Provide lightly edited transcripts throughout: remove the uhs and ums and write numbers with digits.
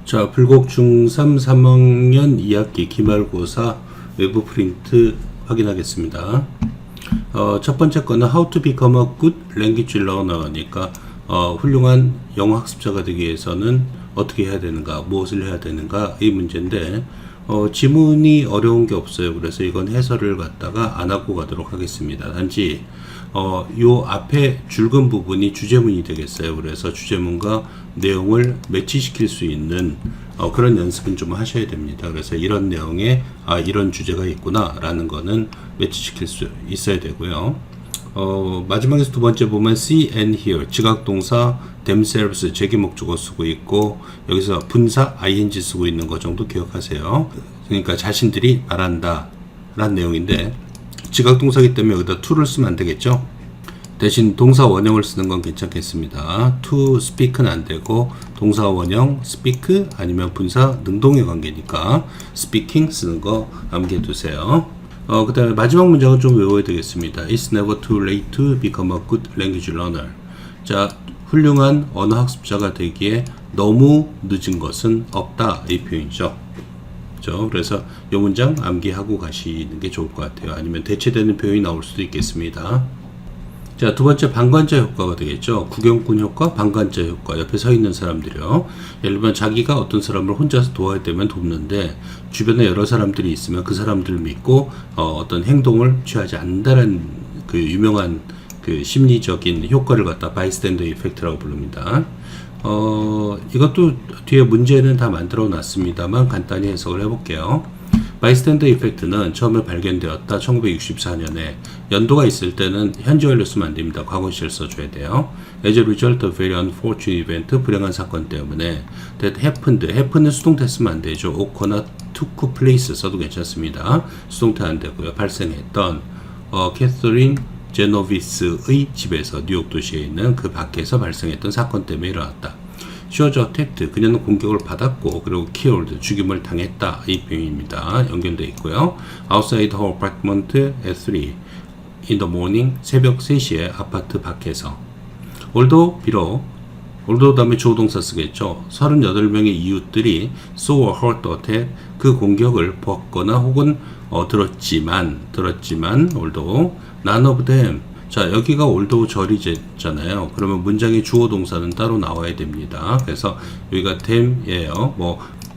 자, 불곡 중3 3학년 2학기 기말고사 외부 프린트 확인하겠습니다. 첫 번째 거는 How to become a good language learner니까 훌륭한 영어 학습자가 되기 위해서는 어떻게 해야 되는가, 무엇을 해야 되는가 이 문제인데 지문이 어려운 게 없어요. 그래서 이건 해설을 갖다가 안 하고 가도록 하겠습니다. 단지 요 앞에 줄근 부분이 주제문이 되겠어요. 그래서 주제문과 내용을 매치시킬 수 있는 그런 연습은 좀 하셔야 됩니다. 그래서 이런 내용에 이런 주제가 있구나 라는 거는 매치시킬 수 있어야 되고요. 마지막에서 두 번째 보면 see and hear 지각동사 themselves 제기목적어 쓰고 있고 여기서 분사 ing 쓰고 있는 거 정도 기억하세요. 그러니까 자신들이 말한다 라는 내용인데 지각동사이기 때문에 여기다 to를 쓰면 안 되겠죠. 대신 동사 원형을 쓰는 건 괜찮겠습니다. to speak는 안 되고 동사 원형 speak 아니면 분사 능동의 관계니까 speaking 쓰는 거 암기해 두세요. 그 다음에 마지막 문장은 좀 외워야 되겠습니다. It's never too late to become a good language learner. 자, 훌륭한 언어 학습자가 되기에 너무 늦은 것은 없다 이 표현이죠. 그래서 이 문장 암기하고 가시는 게 좋을 것 같아요. 아니면 대체되는 표현이 나올 수도 있겠습니다. 자, 두 번째 방관자 효과가 되겠죠. 구경꾼 효과, 방관자 효과. 옆에 서 있는 사람들이요. 예를 들면 자기가 어떤 사람을 혼자서 도와야 되면 돕는데 주변에 여러 사람들이 있으면 그 사람들을 믿고 어떤 행동을 취하지 않는다는 그 유명한 그 심리적인 효과를 갖다 바이스탠더 이펙트라고 부릅니다. 이것도 뒤에 문제는 다 만들어 놨습니다만 간단히 해석을 해볼게요. 바이스탠더 이펙트는 처음에 발견되었다 1964년에 연도가 있을 때는 현재 완료 쓰면 안 됩니다. 과거 시를 써줘야 돼요. As a result of very unfortunate event 불행한 사건 때문에 that happened는 수동태 쓰면 안 되죠. occur나 took place 써도 괜찮습니다. 수동태 안 되고요. 발생했던 캐서린 제노비스의 집에서 뉴욕 도시에 있는 그 밖에서 발생했던 사건 때문에 일어났다. She was attacked. 그녀는 공격을 받았고 그리고 killed. 죽임을 당했다. 이 표현입니다. 연결되어 있고요. Outside her apartment at 3 in the morning. 새벽 3시에 아파트 밖에서. although 다음에 주어동사 쓰겠죠. 38명의 이웃들이 saw or heard the attack. 그 공격을 보았거나 혹은 들었지만 although none of them. 자, 여기가 although 절이잖아요. 그러면 문장의 주어 동사는 따로 나와야 됩니다. 그래서 여기가 them이에요.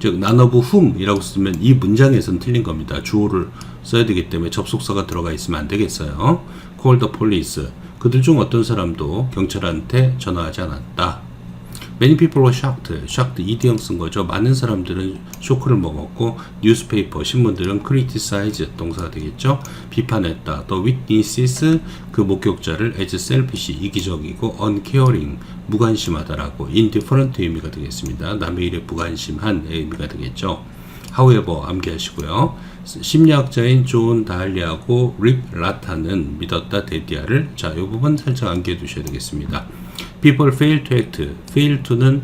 즉 none of whom 이라고 쓰면 이 문장에서는 틀린 겁니다. 주어를 써야 되기 때문에 접속사가 들어가 있으면 안 되겠어요. call the police. 그들 중 어떤 사람도 경찰한테 전화하지 않았다. Many people were shocked. 이디형 쓴 거죠. 많은 사람들은 쇼크를 먹었고, newspaper, 신문들은 criticize, 동사가 되겠죠. 비판했다. The witnesses, 그 목격자를 as selfish, 이기적이고, uncaring, 무관심하다라고, indifferent 의미가 되겠습니다. 남의 일에 무관심한 의미가 되겠죠. however, 암기하시고요. 심리학자인 존 다할리하고 립 라타는 믿었다 데디아를. 자, 이 부분 살짝 암기해 두셔야 되겠습니다. People fail to act. fail to는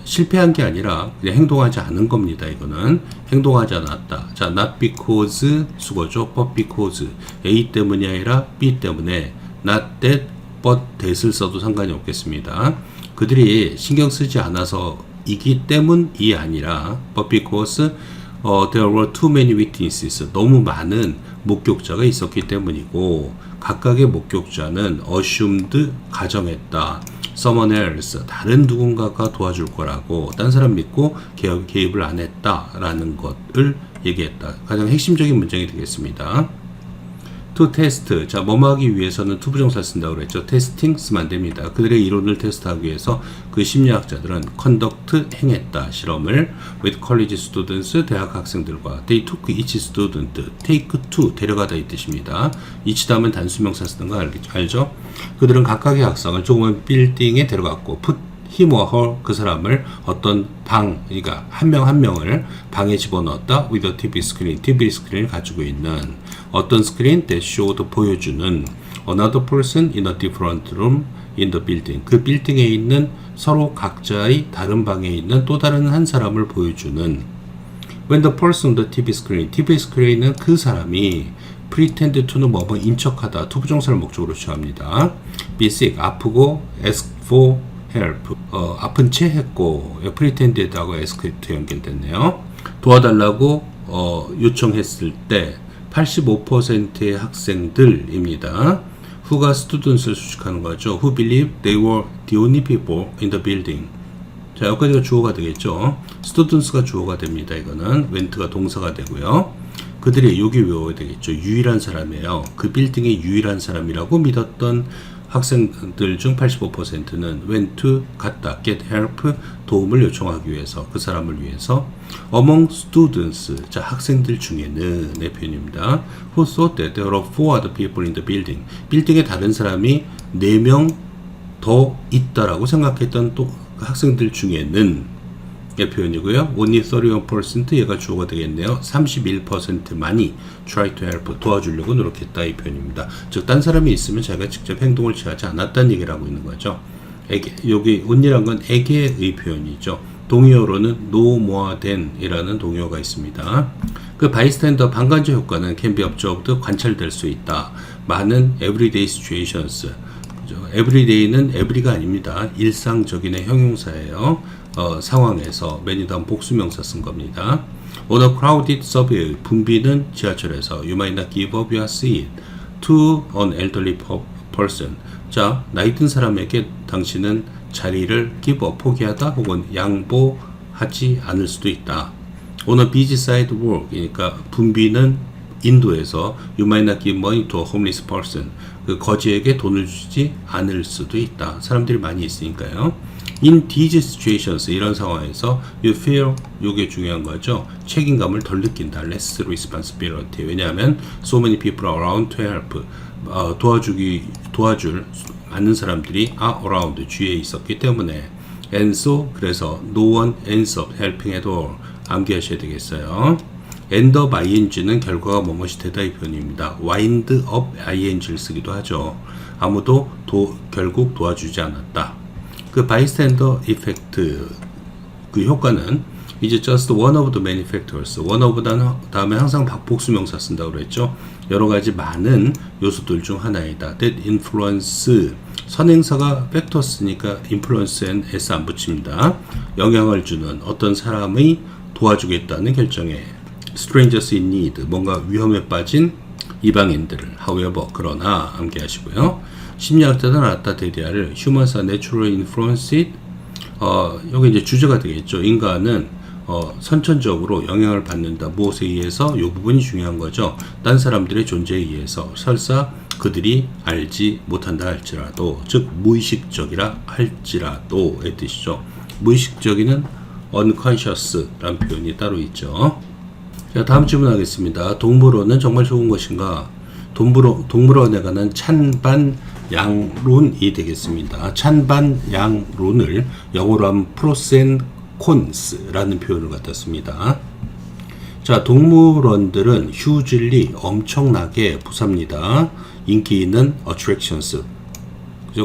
실패한 게 아니라 그냥 행동하지 않은 겁니다. 이거는 행동하지 않았다. 자, not because 수거죠. but because A 때문이 아니라 B 때문에 not that but that을 써도 상관이 없겠습니다. 그들이 신경 쓰지 않아서 이기 때문이 아니라 but because there were too many witnesses. 너무 많은 목격자가 있었기 때문이고 각각의 목격자는 assumed 가정했다. someone else 다른 누군가가 도와줄 거라고 딴 사람 믿고 개입을 안 했다라는 것을 얘기했다. 가장 핵심적인 문장이 되겠습니다. to test. 자, 뭐뭐 하기 위해서는 to 부정사를 쓴다고 그랬죠. testing 쓰면 안 됩니다. 그들의 이론을 테스트하기 위해서 그 심리학자들은 conduct 행했다. 실험을 with college students 대학 학생들과 they took each student take to 데려가다 이 뜻입니다. each 다음은 단수명사 쓰는 거 알죠? 그들은 각각의 학생을 조그만 빌딩에 데려갔고 put him or her 그 사람을 어떤 방, 그러니까 한 명 한 명을 방에 집어넣었다. with a TV screen, TV 스크린을 가지고 있는 어떤 스크린 that showed 보여주는 another person in a different room in the building. 그 빌딩에 있는 서로 각자의 다른 방에 있는 또 다른 한 사람을 보여주는 when the person on the TV screen, TV 스크린에 있는 그 사람이 pretend to는 뭐뭐 인척하다. 투부정사를 목적으로 취합니다. be sick, 아프고 ask for help. 아픈 채 했고, pretended하고 asked 연결됐네요. 도와달라고 요청했을 때 85%의 학생들입니다. who가 students를 수식하는 거죠. who believe they were the only people in the building. 자, 여기까지가 주어가 되겠죠. students가 주어가 됩니다. 이거는 went가 동사가 되고요. 그들이 여기 외워야 되겠죠. 유일한 사람이에요. 그 빌딩의 유일한 사람이라고 믿었던 학생들 중 85%는 went to 갔다, get help 도움을 요청하기 위해서, 그 사람을 위해서. among students, 자 학생들 중에는 의 표현입니다. who thought that there were 4 other people in the building. 빌딩에 다른 사람이 4명 더 있다라고 생각했던 또 학생들 중에는 의 표현이고요. only 31% 얘가 주어가 되겠네요. 31%만이 try to help 도와주려고 노력했다 이 표현입니다. 즉 딴 사람이 있으면 자기가 직접 행동을 취하지 않았다는 얘기를 하고 있는 거죠. 여기 only란 건 에게의 표현이죠. 동의어로는 no more than 이라는 동의어가 있습니다. 그 bystander 방관자 효과는 can be observed 관찰될 수 있다. 많은 everyday situations. everyday는 every가 아닙니다. 일상적인의 형용사예요. 상황에서 many 다음 복수명사 쓴 겁니다. On a crowded subway, 붐비는 지하철에서 you might not give up your seat to an elderly person. 자, 나이 든 사람에게 당신은 자리를 give up, 포기하다 혹은 양보하지 않을 수도 있다. On a busy sidewalk, 그러니까 붐비는 인도에서 you might not give money to a homeless person. 그 거지에게 돈을 주지 않을 수도 있다. 사람들이 많이 있으니까요. In these situations, 이런 상황에서 you feel, 이게 중요한 거죠. 책임감을 덜 느낀다. less responsibility. 왜냐하면 so many people are around to help. 도와줄 많은 사람들이 are around, 주위에 있었기 때문에. And so, 그래서 no one ends up helping at all. 암기하셔야 되겠어요. end up ing는 결과가 뭐뭇이 되다 이 표현입니다. wind up ing를 쓰기도 하죠. 아무도 결국 도와주지 않았다. 그 bystander effect 그 효과는 이제 just one of the many factors. one of 다음에 항상 복수명사 쓴다고 그랬죠. 여러 가지 많은 요소들 중 하나이다. that influence 선행사가 factors니까 influence and s 안 붙입니다. 영향을 주는 어떤 사람의 도와주겠다는 결정에 strangers in need 뭔가 위험에 빠진 이방인들을 however 그러나 암기하시고요. 심리학자는 알았다 데리아를 humans are naturally influenced. 여기 이제 주제가 되겠죠. 인간은 선천적으로 영향을 받는다. 무엇에 의해서? 이 부분이 중요한 거죠. 딴 사람들의 존재에 의해서. 설사 그들이 알지 못한다 할지라도, 즉 무의식적이라 할지라도의 뜻이죠. 무의식적이는 unconscious라는 표현이 따로 있죠. 자, 다음 질문하겠습니다. 동물원은 정말 좋은 것인가? 동물원에 관한 찬반양론이 되겠습니다. 찬반양론을 영어로 하면 프로스 앤 콘스라는 표현을 갖다 씁니다. 자, 동물원들은 휴질리 엄청나게 부삽니다. 인기 있는 attractions,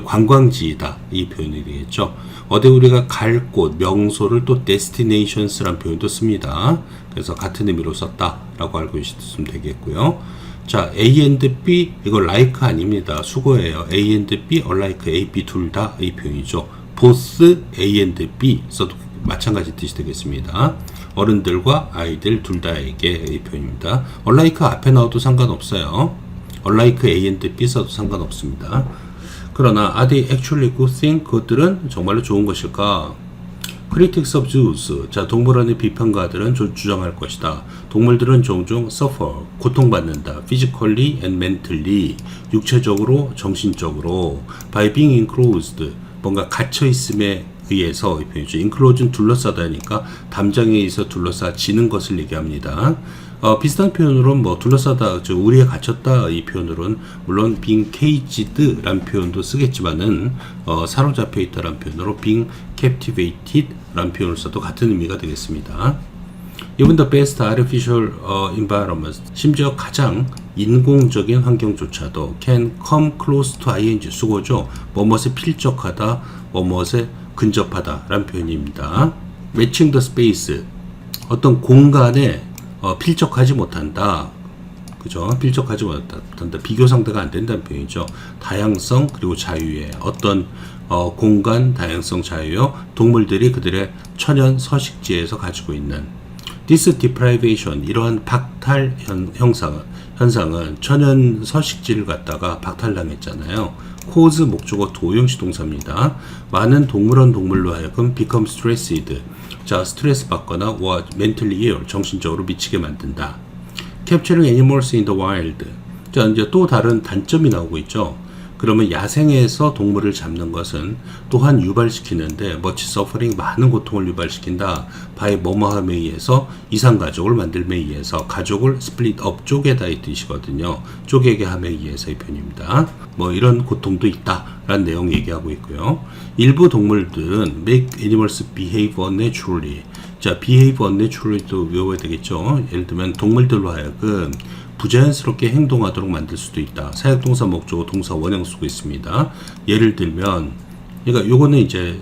관광지이다 이 표현이 되겠죠. 어디 우리가 갈 곳, 명소를 또 destinations라는 표현도 씁니다. 그래서 같은 의미로 썼다라고 알고 있으면 되겠고요. 자, A and B, 이거 like 아닙니다. 수거예요. A and B, alike, A, B 둘 다 이 표현이죠. both A and B 써도 마찬가지 뜻이 되겠습니다. 어른들과 아이들 둘 다에게 이 표현입니다. alike 앞에 나와도 상관없어요. alike A and B 써도 상관없습니다. 그러나 are they actually good thing? 그것들은 정말로 좋은 것일까? Critics of zoos. 자, 동물원의 비판가들은 주장할 것이다. 동물들은 종종 suffer, 고통받는다. physically and mentally. 육체적으로, 정신적으로. by being enclosed. 뭔가 갇혀있음에 의해서 이 표현이죠. enclose는 둘러싸다니까 담장에 의해서 둘러싸지는 것을 얘기합니다. 비슷한 표현으로는 뭐 둘러싸다, 즉 우리에 갇혔다 이 표현으로는 물론 being caged 라는 표현도 쓰겠지만은 사로잡혀 있다 라는 표현으로 being captivated 라는 표현을 써도 같은 의미가 되겠습니다. Even the best artificial environment, 심지어 가장 인공적인 환경조차도 can come close to ing, 수고죠. 뭐뭇에 필적하다, 뭐뭇에 근접하다 라는 표현입니다. matching the space, 어떤 공간에 필적하지 못한다. 그죠? 필적하지 못한다. 비교 상대가 안 된다는 표현이죠. 다양성 그리고 자유의 어떤 공간 다양성 자유요. 동물들이 그들의 천연 서식지에서 가지고 있는 this deprivation 이러한 박탈 현상은 천연 서식지를 갖다가 박탈당했잖아요. cause 목적어 도용시 동사입니다. 많은 동물원 동물로 하여금 become stressed 자 스트레스 받거나 or mentally ill 정신적으로 미치게 만든다. capturing animals in the wild 자 이제 또 다른 단점이 나오고 있죠. 그러면 야생에서 동물을 잡는 것은 또한 유발시키는데 much suffering 많은 고통을 유발시킨다. by 뭐뭐함에 의해서 이상가족을 만들m에 의해서 가족을 split up 쪼개다 이 뜻이거든요. 쪼개게 함에 의해서의 표현입니다. 뭐 이런 고통도 있다라는 내용 얘기하고 있고요. 일부 동물들은 make animals behave unnaturally 자 behave unnaturally도 외워야 되겠죠. 예를 들면 동물들로 하여금 부자연스럽게 행동하도록 만들 수도 있다. 사역동사 목적어 동사 원형 쓰고 있습니다. 예를 들면 그러니까 요거는 이제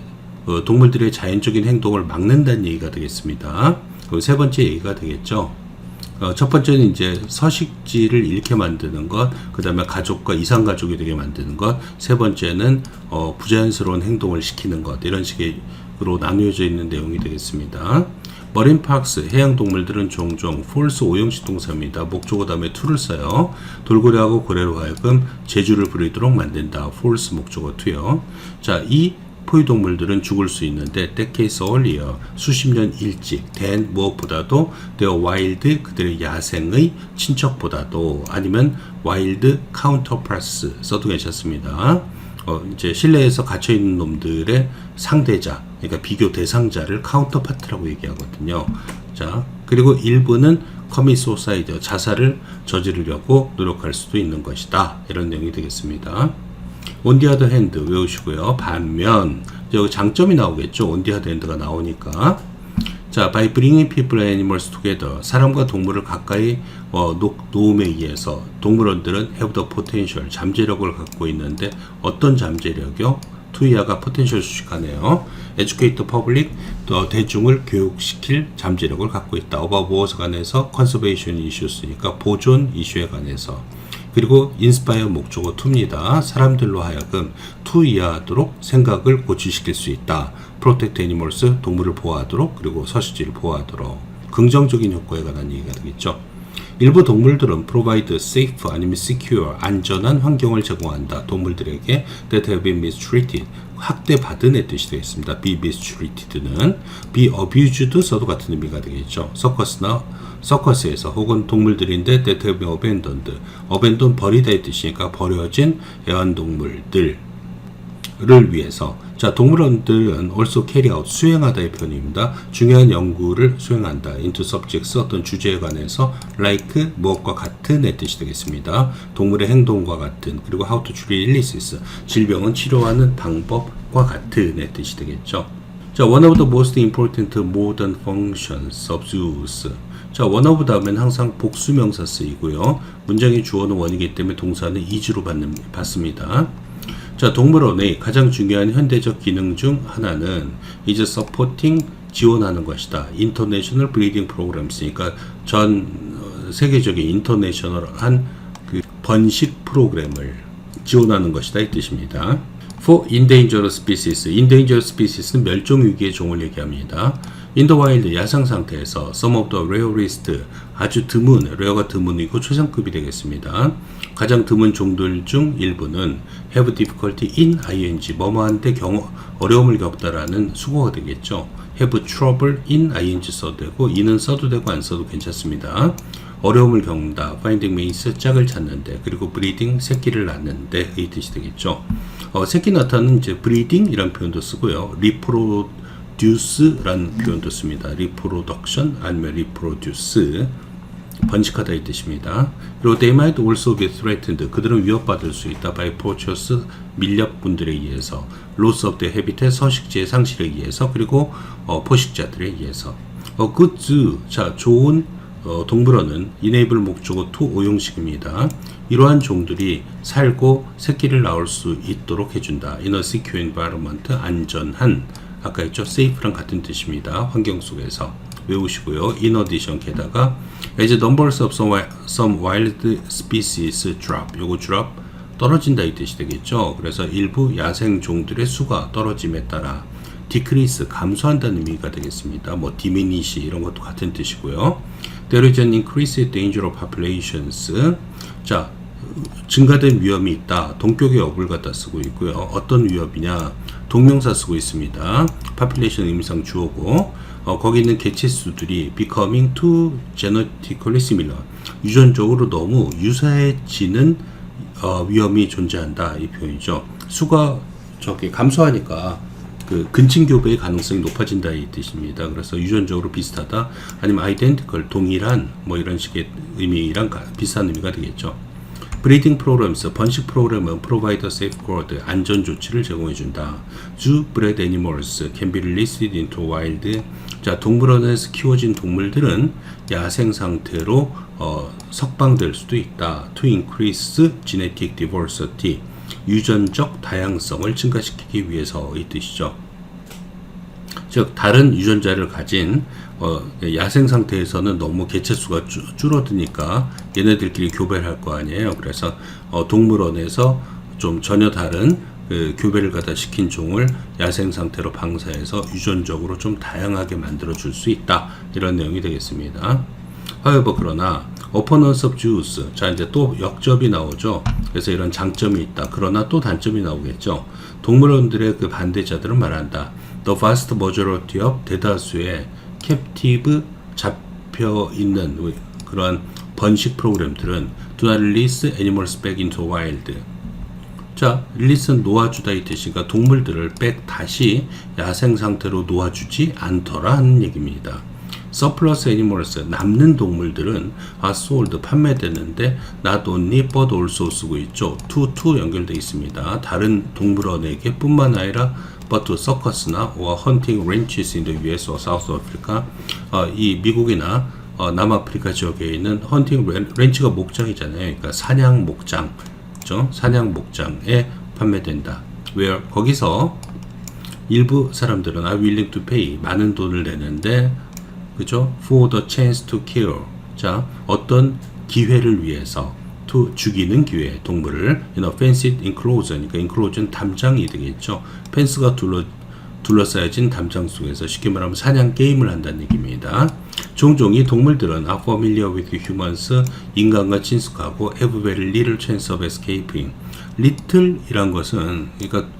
동물들의 자연적인 행동을 막는다는 얘기가 되겠습니다. 그리고 세 번째 얘기가 되겠죠. 첫 번째는 이제 서식지를 잃게 만드는 것, 그 다음에 가족과 이상가족이 되게 만드는 것, 세 번째는 부자연스러운 행동을 시키는 것, 이런 식으로 나누어져 있는 내용이 되겠습니다. 머린 파크스, 해양동물들은 종종 false 오형식 동사입니다. 목적어 다음에 to를 써요. 돌고래하고 고래로 하여금 재주를 부리도록 만든다. false 목적어 to요. 자, 이 포유동물들은 죽을 수 있는데 decades earlier, 수십 년 일찍 than 무엇보다도 their wild, 그들의 야생의 친척보다도 아니면 wild counterparts 써도 괜찮습니다. 이제 실내에서 갇혀있는 놈들의 상대자, 그러니까 비교 대상자를 카운터파트라고 얘기하거든요. 자, 그리고 일부는 commit suicide, 자살을 저지르려고 노력할 수도 있는 것이다. 이런 내용이 되겠습니다. on the other hand 외우시고요. 반면, 여기 장점이 나오겠죠. on the other hand가 나오니까. 자, by bringing people and animals together, 사람과 동물을 가까이 놓음에 의해서 동물원들은 have the potential, 잠재력을 갖고 있는데 어떤 잠재력이요? 투이아가 potential 수식하네요. educate the public, 대중을 교육시킬 잠재력을 갖고 있다. about 무엇에 관해서 conservation issues니까 보존 이슈에 관해서. 그리고 inspire 목적어 to입니다. 사람들로 하여금 투이하도록 생각을 고취시킬 수 있다. protect animals, 동물을 보호하도록, 그리고 서식지를 보호하도록. 긍정적인 효과에 관한 얘기가 되겠죠. 일부 동물들은 provide safe 아니면 secure, 안전한 환경을 제공한다. 동물들에게 that have been mistreated, 학대받은 의 뜻이 되겠습니다. be mistreated는 be abused 써도 같은 의미가 되겠죠. 서커스에서 혹은 동물들인데 that have been abandoned, abandon 버리다의 뜻이니까 버려진 애완동물들을 위해서. 자, 동물원들은 also carry out, 수행하다의 표현입니다. 중요한 연구를 수행한다. into subjects, 어떤 주제에 관해서 like, 무엇과 같은의 뜻이 되겠습니다. 동물의 행동과 같은, 그리고 how to treat illnesses, 질병은 치료하는 방법과 같은의 뜻이 되겠죠. 자, one of the most important modern functions of zoos. 자, one of 다음엔 항상 복수명사 쓰이고요. 문장의 주어는 원이기 때문에 동사는 is로 받습니다. 자, 동물원의 가장 중요한 현대적 기능 중 하나는 is supporting, 지원하는 것이다. International Breeding Programs니까 전 세계적인 인터내셔널한 그 번식 프로그램을 지원하는 것이다 이 뜻입니다. For endangered species, endangered species는 멸종 위기의 종을 얘기합니다. In the wild, 야생 상태에서 some of the rarest, 아주 드문, rare가 드문이고 최상급이 되겠습니다. 가장 드문 종들 중 일부는 have difficulty in ing, 뭐뭐한데 어려움을 겪다라는 수거가 되겠죠. have trouble in ing 써도 되고 in은 써도 되고 안 써도 괜찮습니다. 어려움을 겪는다, finding mates, 짝을 찾는데, 그리고 breeding, 새끼를 낳는데 이 뜻이 되겠죠. 새끼 낳다는 이제 breeding 이란 표현도 쓰고요. reproduce라는 표현도 씁니다. reproduction 아니면 reproduce, 번식하다 이 뜻입니다. 그리고 they might also be threatened, 그들은 위협받을 수 있다. by poachers, 밀렵꾼들에 의해서, loss of their habitat, 서식지의 상실에 의해서, 그리고 포식자들에 의해서. good zoo, 자, 좋은 동물원은 enable 목적어 to 오용식입니다. 이러한 종들이 살고 새끼를 낳을 수 있도록 해준다. in a secure environment, 안전한, 아까 했죠? safe랑 같은 뜻입니다. 환경 속에서. 외우시고요. in addition 게다가 as numbers of some wild species drop, 요거 drop 떨어진다 이 뜻이 되겠죠. 그래서 일부 야생 종들의 수가 떨어짐에 따라 decrease 감소한다는 의미가 되겠습니다. 뭐 diminish 이런 것도 같은 뜻이고요. There is an increased danger of populations. 자, 증가된 위험이 있다. 동격의 업을 갖다 쓰고 있고요. 어떤 위협이냐? 동명사 쓰고 있습니다. population 의미상 주어고 거기 있는 개체수들이 becoming too genetically similar. 유전적으로 너무 유사해지는 위험이 존재한다 이 표현이죠. 수가 저기 감소하니까 그 근친 교배의 가능성이 높아진다 이 뜻입니다. 그래서 유전적으로 비슷하다 아니면 identical 동일한 뭐 이런 식의 의미랑 비슷한 의미가 되겠죠. 브리딩 프로그램스 번식 프로그램은 provide a safeguard 안전 조치를 제공해 준다. Zoo bred animals can be released into wild. 자, 동물원에서 키워진 동물들은 야생 상태로 석방될 수도 있다. To increase genetic diversity. 유전적 다양성을 증가시키기 위해서 이 뜻이죠. 즉 다른 유전자를 가진 야생 상태에서는 너무 개체수가 줄어드니까 얘네들끼리 교배를 할 거 아니에요. 그래서 동물원에서 좀 전혀 다른 교배를 갖다 시킨 종을 야생 상태로 방사해서 유전적으로 좀 다양하게 만들어 줄 수 있다. 이런 내용이 되겠습니다. however 그러나 opponents of Jews. 자, 이제 또 역접이 나오죠. 그래서 이런 장점이 있다. 그러나 또 단점이 나오겠죠. 동물원들의 그 반대자들은 말한다. The vast majority of 대다수의 captive 잡혀 있는 그런 번식 프로그램들은 do not release animals back into wild. 자, 릴리스는 놓아주다 이 뜻이니까 동물들을 다시 야생 상태로 놓아주지 않더라 하는 얘기입니다. surplus animals, 남는 동물들은 are sold, 판매되는데 not only but also 쓰고 있죠. to 연결되어 있습니다. 다른 동물원에게 뿐만 아니라 but to circus나 or hunting ranches in the US or South Africa. 이 미국이나 남아프리카 지역에 있는 헌팅 렌치가 목장이잖아요. 그러니까 사냥 목장, 그렇죠? 사냥 목장에 판매된다. where 거기서 일부 사람들은 are willing to pay 많은 돈을 내는데 그죠? For the chance to kill. 자, 어떤 기회를 위해서 to 죽이는 기회, 동물을 in a fenced enclosure. 그러니까 enclosure는 담장이 되겠죠. 펜스가 둘러싸여진 담장 속에서 쉽게 말하면 사냥 게임을 한다는 얘기입니다. 종종 이 동물들은 are familiar with humans. 인간과 친숙하고 have very little chance of escaping. little 이란 것은 그러니까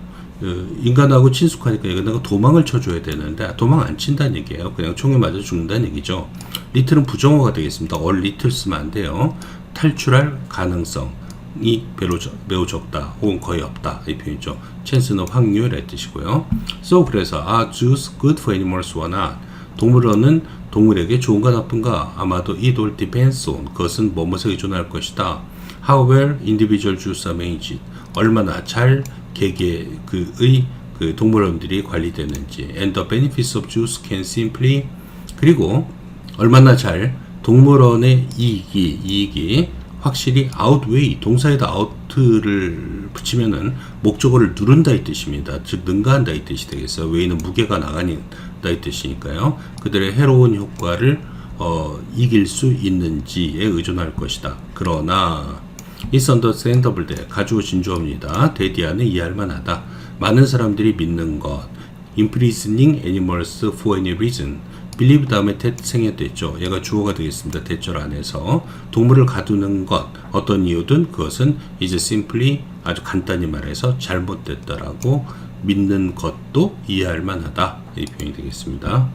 인간하고 친숙하니까 내가 도망을 쳐줘야 되는데 도망 안 친다는 얘기예요. 그냥 총에 맞아 죽는다는 얘기죠. little은 부정어가 되겠습니다. all little 쓰면 안 돼요. 탈출할 가능성이 매우 적다 혹은 거의 없다 이 표현이죠. chance는 확률의 뜻이고요. So 그래서 are zoos good for animals or not? 동물원은 동물에게 좋은가 나쁜가? 아마도 it all depends on. 그것은 뭐뭐에 의존할 것이다. How well individual zoos are managed. 얼마나 잘 개개의 그 동물원들이 관리되는지. And the benefits of zoos can simply. 그리고 얼마나 잘 동물원의 이익이 확실히 outweigh, 동사에다 out를 붙이면은 목적어를 누른다 이 뜻입니다. 즉 능가한다 이 뜻이 되겠어요. weigh는 무게가 나간다 이 뜻이니까요. 그들의 해로운 효과를 이길 수 있는지에 의존할 것이다. 그러나 It's understandable that 가지고 진주어입니다. 대디아는 이해할 만하다. 많은 사람들이 믿는 것. Imprisoning animals for any reason. believe 다음에 생략됐죠. 얘가 주어가 되겠습니다. 대절 안에서 동물을 가두는 것 어떤 이유든 그것은 이제 simply 아주 간단히 말해서 잘못됐다라고 믿는 것도 이해할 만하다 이 표현이 되겠습니다.